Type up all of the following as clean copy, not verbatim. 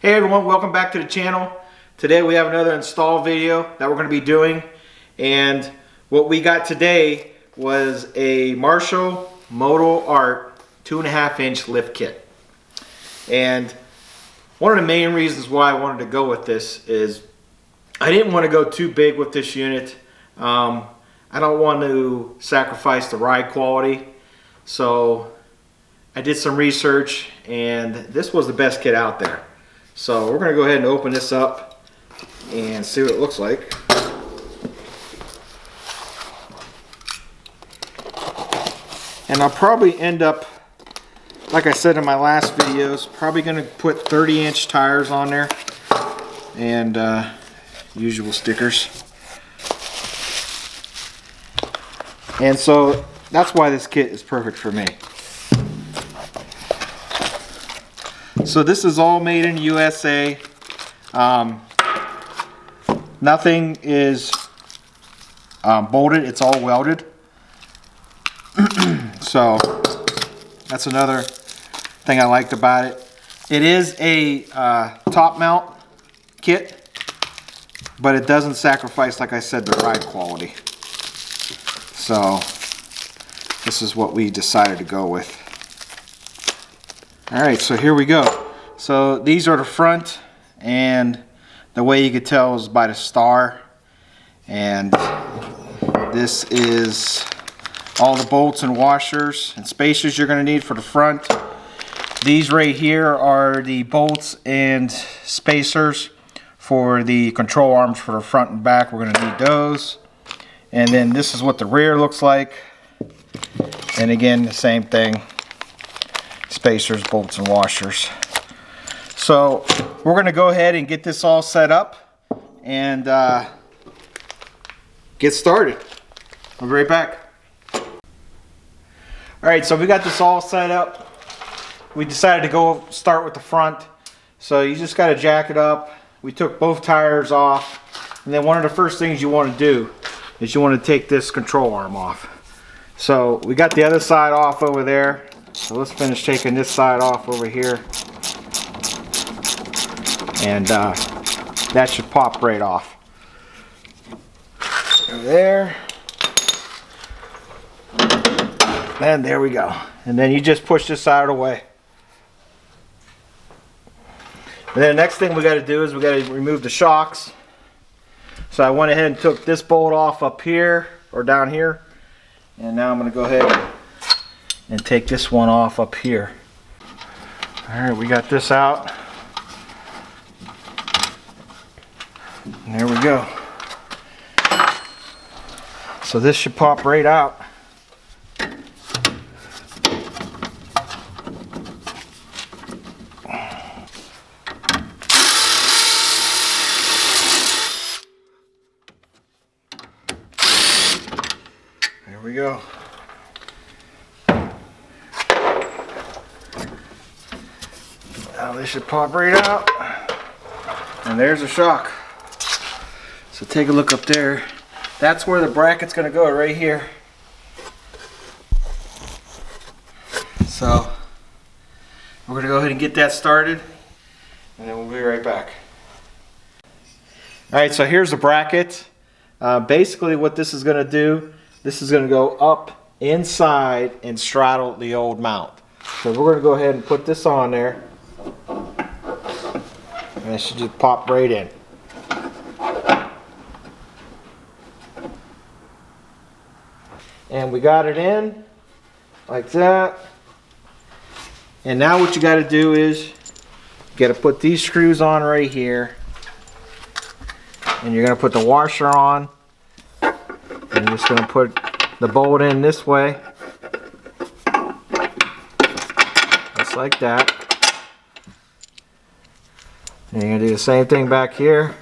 Hey everyone, welcome back to the channel. Today we have another install video that we're going to be doing, and what we got today was a Marshall Motoart 2.5 inch lift kit. And one of the main reasons why I wanted to go with this is I didn't want to go too big with this unit. I don't want to sacrifice the ride quality, so I did some research and this was the best kit out there. So we're going to go ahead and open this up and see what it looks like. And I'll probably end up, like I said in my last videos, probably going to put 30-inch tires on there and usual stickers. And so that's why this kit is perfect for me. So this is all made in USA. Nothing is bolted, it's all welded. So that's another thing I liked about it. It is a top mount kit, but it doesn't sacrifice, like I said, the ride quality. So this is what we decided to go with. Alright, so here we go. So these are the front, and the way you could tell is by the star. And this is all the bolts and washers and spacers you're going to need for the front. These right here are the bolts and spacers for the control arms for the front and back. We're going to need those. And then this is what the rear looks like. And again, the same thing. Spacers, bolts, and washers. So we're going to go ahead and get this all set up and get started. I'll be right back. Alright, so we got this all set up. We decided to go start with the front. So you just got to jack it up. We took both tires off. And then one of the first things you want to do is you want to take this control arm off. So we got the other side off over there. So let's finish taking this side off over here. And that should pop right off. There. And there we go. And then you just push this out of the way. And then the next thing we got to do is we got to remove the shocks. So I went ahead and took this bolt off up here, or down here. And now I'm going to go ahead and take this one off up here. Alright, we got this out. And there we go. So this should pop right out. There we go. Now this should pop right out, and there's a shock. So take a look up there. That's where the bracket's going to go, right here. So we're going to go ahead and get that started, and then we'll be right back. Alright, so here's the bracket. Basically what this is going to do, this is going to go up inside and straddle the old mount. So we're going to go ahead and put this on there. And it should just pop right in. And we got it in like that. And now what you got to do is you got to put these screws on right here. And you're going to put the washer on. And you're just going to put the bolt in this way. Just like that. And you're going to do the same thing back here.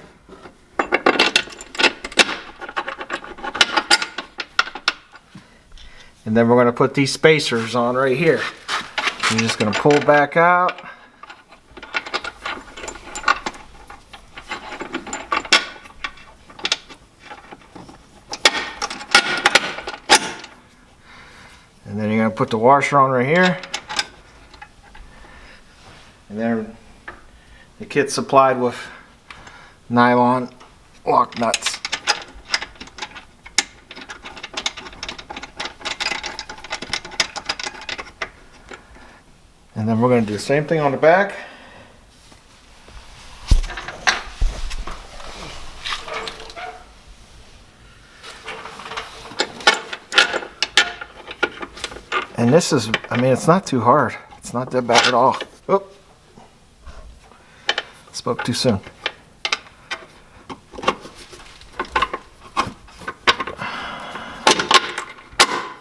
And then we're going to put these spacers on right here. You're just going to pull back out. And then you're going to put the washer on right here. And then The kit's supplied with nylon lock nuts. And then we're going to do the same thing on the back. And this is, I mean, it's not too hard. It's not that bad at all. Oh, spoke too soon.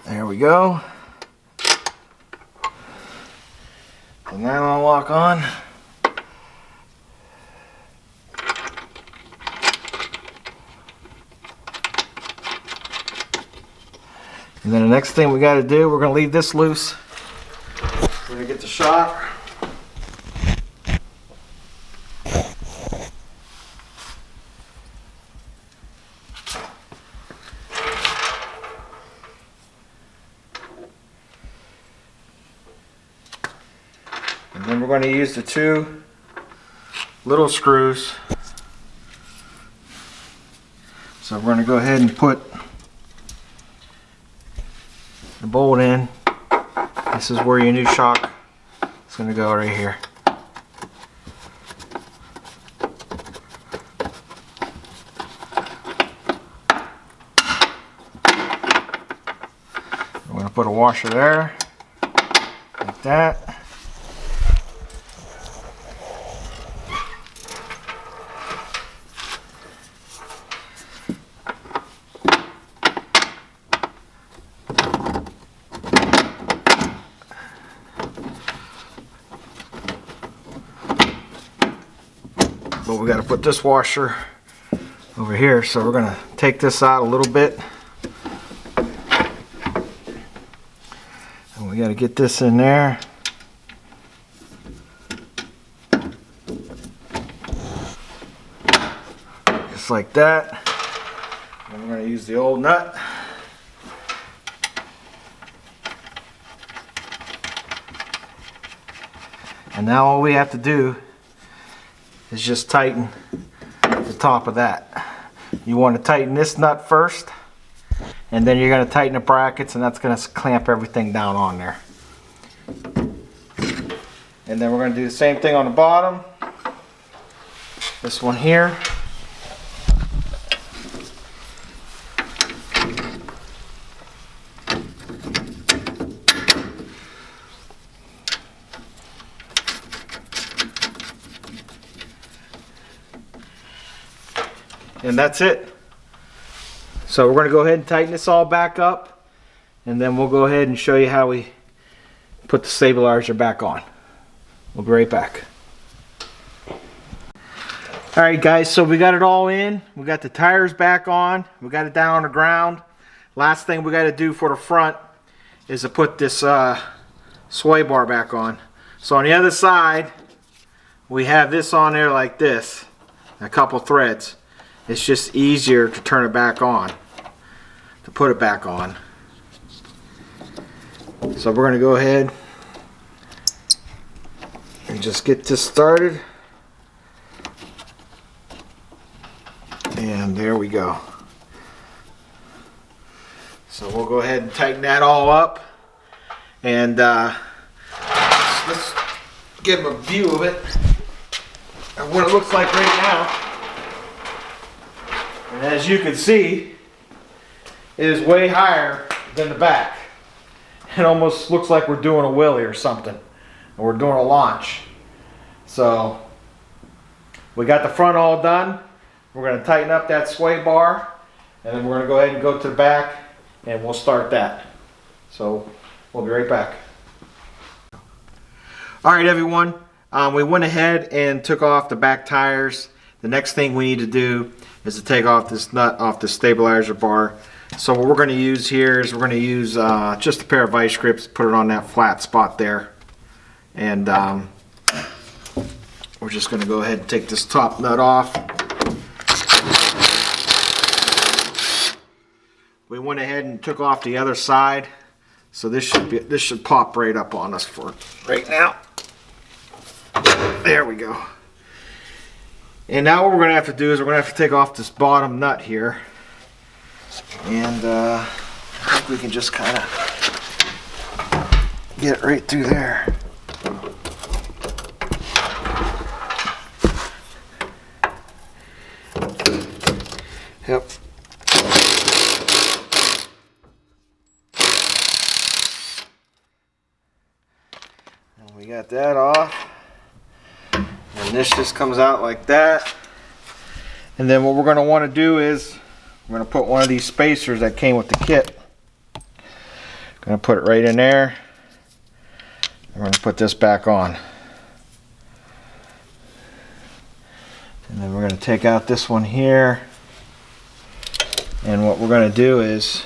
There we go. The nylon lock on. And then the next thing we got to do, we're going to leave this loose. We're going to get the shock. And then we're going to use the two little screws. So we're going to go ahead and put the bolt in. This is where your new shock is going to go right here. We're going to put a washer there, like that. But we got to put this washer over here, so we're going to take this out a little bit, and we got to get this in there. Just like that. And we're going to use the old nut. And now all we have to do is just tighten the top of that. You want to tighten this nut first, and then you're going to tighten the brackets, and that's going to clamp everything down on there. And then we're going to do the same thing on the bottom. This one here. And that's it. So we're going to go ahead and tighten this all back up, and then we'll go ahead and show you how we put the stabilizer back on. We'll be right back. Alright guys, so we got it all in. We got the tires back on. We got it down on the ground. Last thing we got to do for the front is to put this sway bar back on. So on the other side, we have this on there like this, a couple threads. It's just easier to turn it back on, to put it back on. So we're going to go ahead and just get this started. And there we go. So we'll go ahead and tighten that all up. And let's give them a view of it and what it looks like right now. And as you can see, it is way higher than the back. It almost looks like we're doing a wheelie or something, or we're doing a launch. So we got the front all done. We're going to tighten up that sway bar, and then we're going to go ahead and go to the back, and we'll start that. So we'll be right back. Alright everyone, we went ahead and took off the back tires. The next thing we need to do is to take off this nut off the stabilizer bar. So what we're going to use here is we're going to use just a pair of vice grips, put it on that flat spot there, and we're just going to go ahead and take this top nut off. We went ahead and took off the other side, so this should pop right up on us for right now. There we go. And now what we're going to have to do is we're going to have to take off this bottom nut here. And I think we can just kind of get it right through there. Yep. And we got that off. And this just comes out like that. And then what we're going to want to do is we're going to put one of these spacers that came with the kit. Going to put it right in there. We're going to put this back on. And then we're going to take out this one here. And what we're going to do is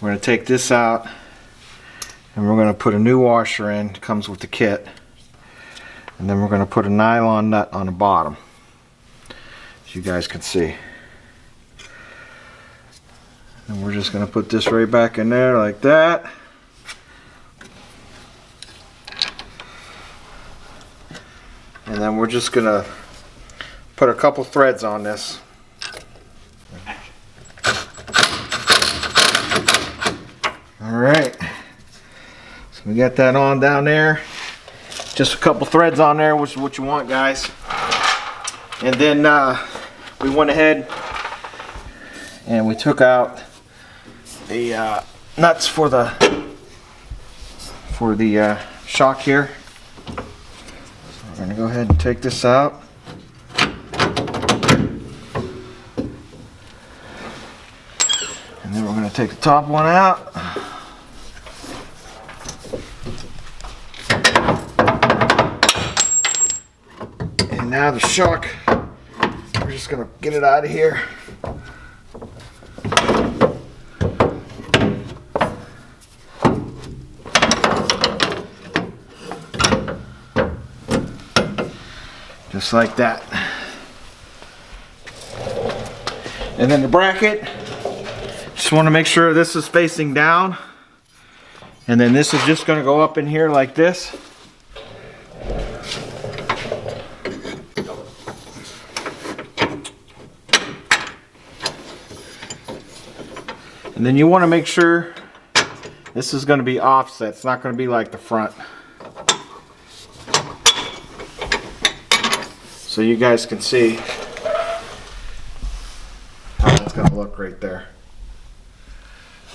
we're going to take this out and we're going to put a new washer in. It comes with the kit. And then we're going to put a nylon nut on the bottom, as you guys can see. And we're just going to put this right back in there like that. And then we're just going to put a couple threads on this. Alright, so we got that on down there. Just a couple threads on there, which is what you want, guys. And then we went ahead and we took out the nuts for the shock here. So we're going to go ahead and take this out. And then we're going to take the top one out. And now the shock, we're just going to get it out of here. Just like that. And then the bracket, just want to make sure this is facing down. And then this is just going to go up in here like this. And then you want to make sure this is going to be offset. It's not going to be like the front. So you guys can see how that's going to look right there.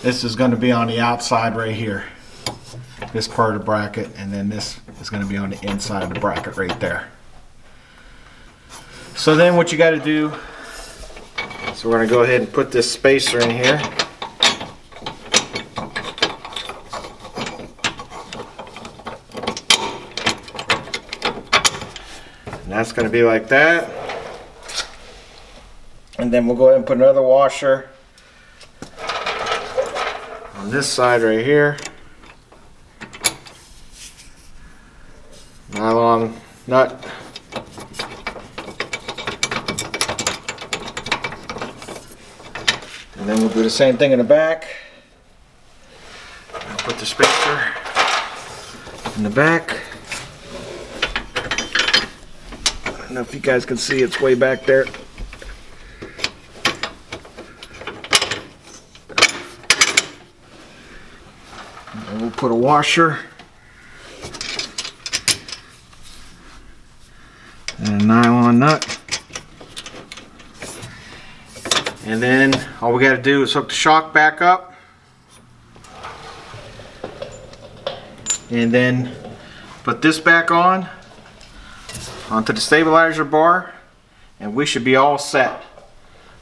This is going to be on the outside right here. This part of the bracket, and then this is going to be on the inside of the bracket right there. So then what you got to do, so we're going to go ahead and put this spacer in here. And that's going to be like that. And then we'll go ahead and put another washer on this side right here. Nylon nut. And then we'll do the same thing in the back. I'll put the spacer in the back. I don't know if you guys can see, it's way back there. And we'll put a washer and a nylon nut. And then all we got to do is hook the shock back up. And then put this back on onto the stabilizer bar, and we should be all set.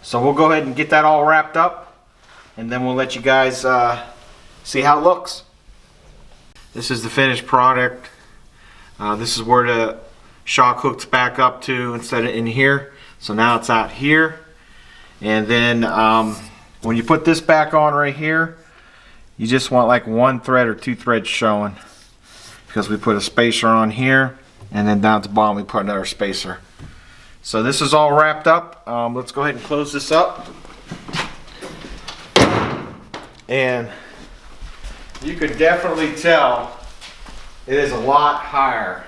So we'll go ahead and get that all wrapped up, and then we'll let you guys see how it looks. This is the finished product. This is where the shock hooks back up to instead of in here. So now it's out here. And then when you put this back on right here, you just want like one thread or two threads showing, because we put a spacer on here, and then down at the bottom we put another spacer. So this is all wrapped up. Let's go ahead and close this up. And you could definitely tell it is a lot higher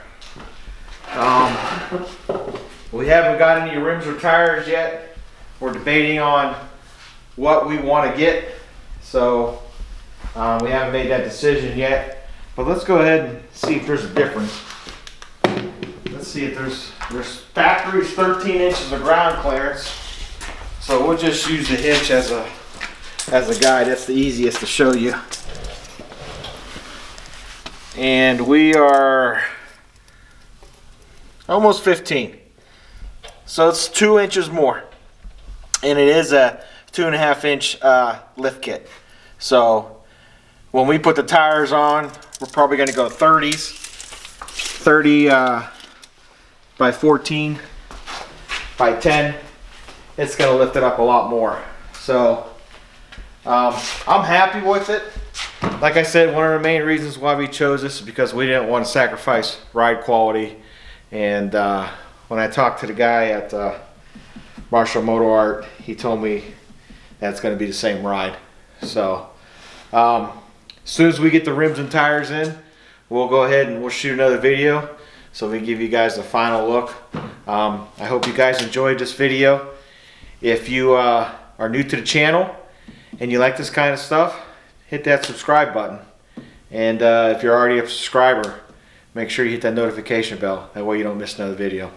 We haven't got any rims or tires yet. We're debating on what we want to get, so we haven't made that decision yet. But let's go ahead and see if there's a difference. Let's see if there's factory's 13 inches of ground clearance, so we'll just use the hitch as a guide. That's the easiest to show you. And we are almost 15, so it's 2 inches more, and it is a 2.5 inch lift kit. So when we put the tires on, we're probably going to go 30s, 30 by 14 by 10. It's going to lift it up a lot more. So I'm happy with it. Like I said, one of the main reasons why we chose this is because we didn't want to sacrifice ride quality. And when I talked to the guy at Marshall Motoart, he told me that's going to be the same ride. So as soon as we get the rims and tires in, we'll go ahead and we'll shoot another video so we can give you guys the final look. I hope you guys enjoyed this video. If you are new to the channel and you like this kind of stuff, hit that subscribe button. And if you're already a subscriber, make sure you hit that notification bell. That way you don't miss another video.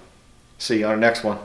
See you on the next one.